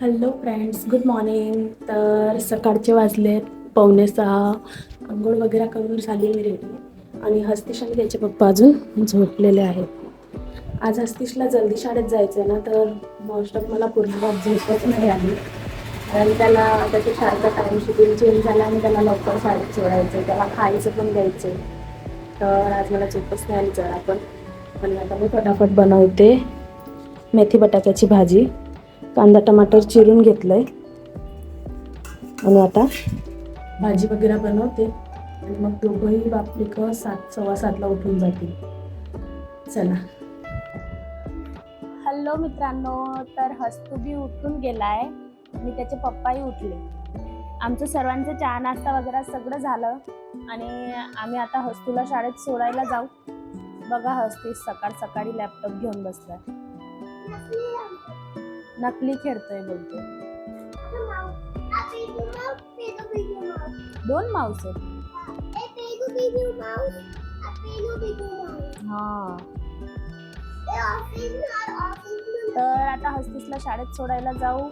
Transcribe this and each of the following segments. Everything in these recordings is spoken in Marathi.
Hello friends, good morning. तर सकाळचे वाजलेत 5:45. अंघोळ वगैरे करून झाली मी रेडी. आणि हस्तिश आणि त्याचे पप्पा अजून झोपलेले आहेत. आज हस्तिशला जल्दी शाळेत जायचं आहे ना, तर मोस्ट ऑफ मला पूर्ण रात झोपच नाही आली. कारण त्याला त्याच्या शाळेचा टाईम शेड्यूल चेंज झाला आणि त्याला लवकर शाळेत सोडायचं आहे, त्याला खायचं पण द्यायचं आहे. तर आज मला झोपच नाही आली जरा पण आता मी फटाफट बनवते मेथी बटाट्याची भाजी. कांदा टमाटर चिरून घेतलंय आणि आता भाजी वगैरे बनवते आणि मग दोघंही बापले 7 सव्वा 7ला उठून जातील. चला. हॅलो मित्रांनो, तर हस्तू बी उठून गेलाय आणि त्याचे पप्पाही उठले. आमचं सर्वांचं चहा नाश्ता वगैरे सगळं झालं आणि आम्ही आता हस्तूला शाळेत सोडायला जाऊ. बघा, हस्ती सकाळ सकाळी लॅपटॉप घेऊन बसलाय, नकली खेळतोय बोलतो. 2 माऊस आहेत. हा, तर आता हस्तीसला शाळेत सोडायला जाऊ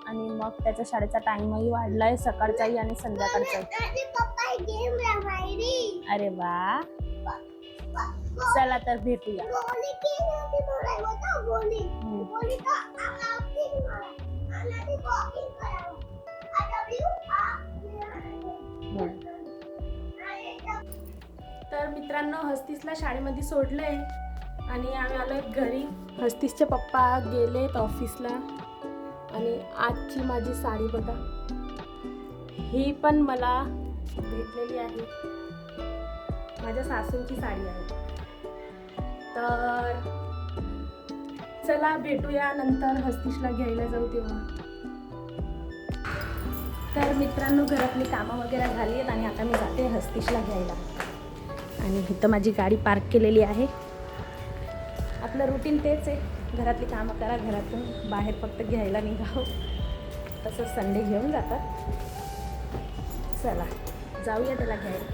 आणि मग त्याच्या शाळेचा टाइमही वाढलाय, सकाळचाही आणि संध्याकाळचाही. अरे वा, चला तर भेटूया. तर मित्रांनो, हस्तिसला शाळेमध्ये सोडलंय आणि आम्ही आलोय घरी. हस्तिसचे पप्पा गेलेत ऑफिसला आणि आजची माझी साडी बघा, ही पण मला भेटलेली आहे, माझ्या सासूंची साडी आहे. तर चला भेटूया नंतर, हस्तिसला घ्यायला जाऊ तेव्हा. तर मित्रांनो, घरातली कामं वगैरे झाली आहेत आणि आता मी जाते हस्तिसला घ्यायला. आणि इथं माझी गाडी पार्क केलेली आहे. आपलं रुटीन तेच आहे, घरातली कामं करा, घरातून बाहेर फक्त घ्यायला निघावं. तसं संडे घेऊन जातात. चला जाऊया त्याला घ्यायला.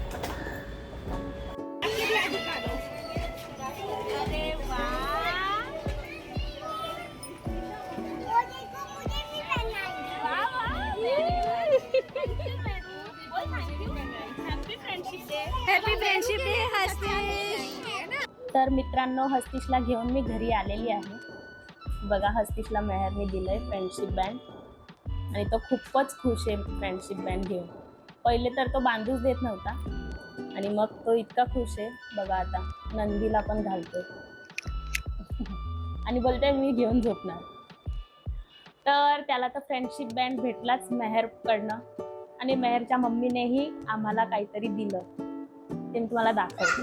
Happy friendship day Hastish. तर मित्रांनो, हस्तिशला घेऊन मी घरी आलेली आहे. बघा, हस्तिशला मेहरने दिलंय फ्रेंडशिप बँड आणि तो खूपच खुश आहे फ्रेंडशिप बँड घेऊन. पहिले तर तो बांधूच देत नव्हता आणि मग तो इतका खुश आहे. बघा, आता नंदीला पण घालतो आणि बोलतोय मी घेऊन झोपणार. तर त्याला तर फ्रेंडशिप बँड भेटलाच मेहरकडनं आणि मेहरच्या मम्मीनेही आम्हाला काहीतरी दिलं, ते मी तुम्हाला दाखवते.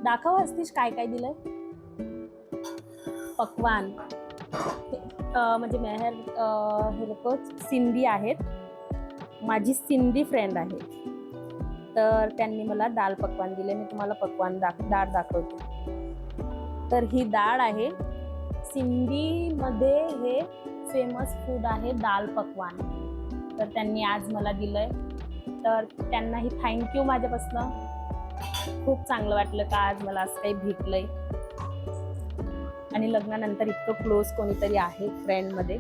दाखव हस्तिश, काय काय दिलंय. पक्वान, म्हणजे मेहर हे लोक सिंधी आहेत, माझी सिंधी फ्रेंड आहे. तर त्यांनी मला दाल पक्वान दिले. मी तुम्हाला पक्वान डाळ दाखवते. तर ही डाळ आहे, सिंधीमध्ये हे फेमस फूड आहे दाल पक्वान. तर त्यांनी आज मला दिलंय, तर त्यांनाही थँक्यू माझ्यापासनं. खूप चांगलं वाटलं का आज मला असं काही भेटलंय आणि लग्नानंतर इतकं क्लोज कोणीतरी आहे फ्रेंडमध्ये.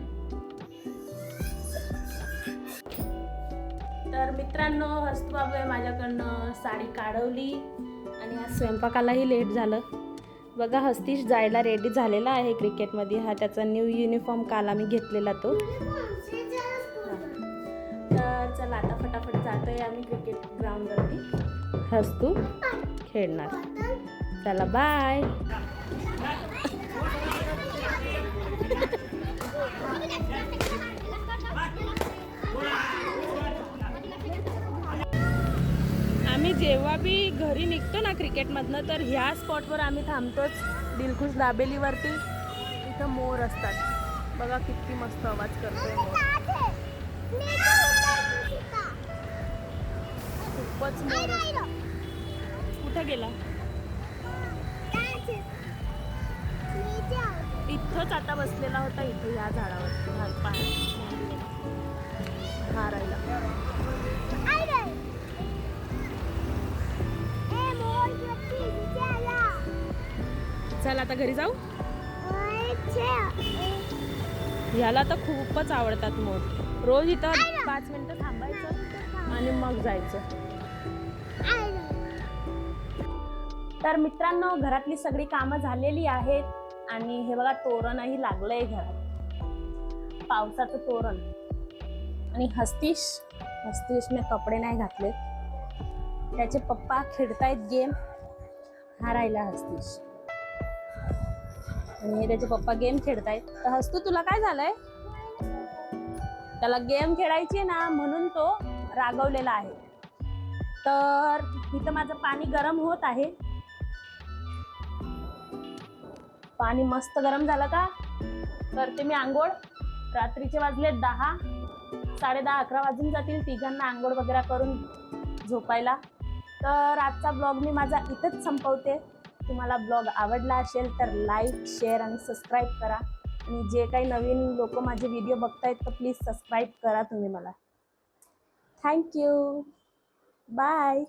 तर मित्रांनो, हस्तू बाबू आहे माझ्याकडनं साडी काढवली आणि आज स्वयंपाकालाही लेट झालं. बघा, हस्तिश जायला रेडी झालेला आहे क्रिकेटमध्ये. हा त्याचा न्यू युनिफॉर्म काल आम्ही घेतलेला तो. तर चला आता फटाफट जातोय आम्ही क्रिकेट ग्राउंडवरती. हस्तू खेळणार. चला बाय. आम्ही जेव्हा बी घरी निघतो ना क्रिकेटमधनं, तर ह्या स्पॉटवर आम्ही थांबतोच, दिलखुश दाबेलीवरती. इथं मोर असतात बघा, किती मस्त आवाज करतोय मोर. खूपच मोर. कुठं गेला? इथंच आता बसलेला होता, इथे या झाडावर हारायला. चल आता घरी जाऊ. ह्याला तर खूपच आवडतात मोर. रोज इथं 5 मिनिटं थांबायचं आणि मग जायचं. तर मित्रांनो, घरातली सगळी कामं झालेली आहेत आणि हे बघा तोरणही लागलंय घरात, पावसाचं तोरण. आणि हस्तिशने कपडे नाही घातलेत. त्याचे पप्पा खेळतायत गेम. हा राहिला हस्तिश आणि हे त्याचे पप्पा गेम खेळतायत. तर हस्तू, तुला काय झालंय? त्याला गेम खेळायची ना, म्हणून तो रागवलेला आहे. तर इथं माझं पाणी गरम होत आहे. पाणी मस्त गरम झालं का करते मी आंघोळ. रात्रीचे वाजले 10, 10:30, 11 वाजून जातील तिघांना आंघोळ वगैरे करून झोपायला. तर आजचा ब्लॉग मी माझा इथंच संपवते. तुम्हाला ब्लॉग आवडला असेल तर लाईक, शेअर आणि सबस्क्राईब करा. आणि जे काही नवीन लोक माझे व्हिडिओ बघतायत तर प्लीज सबस्क्राईब करा तुम्ही मला. थँक्यू. बाय.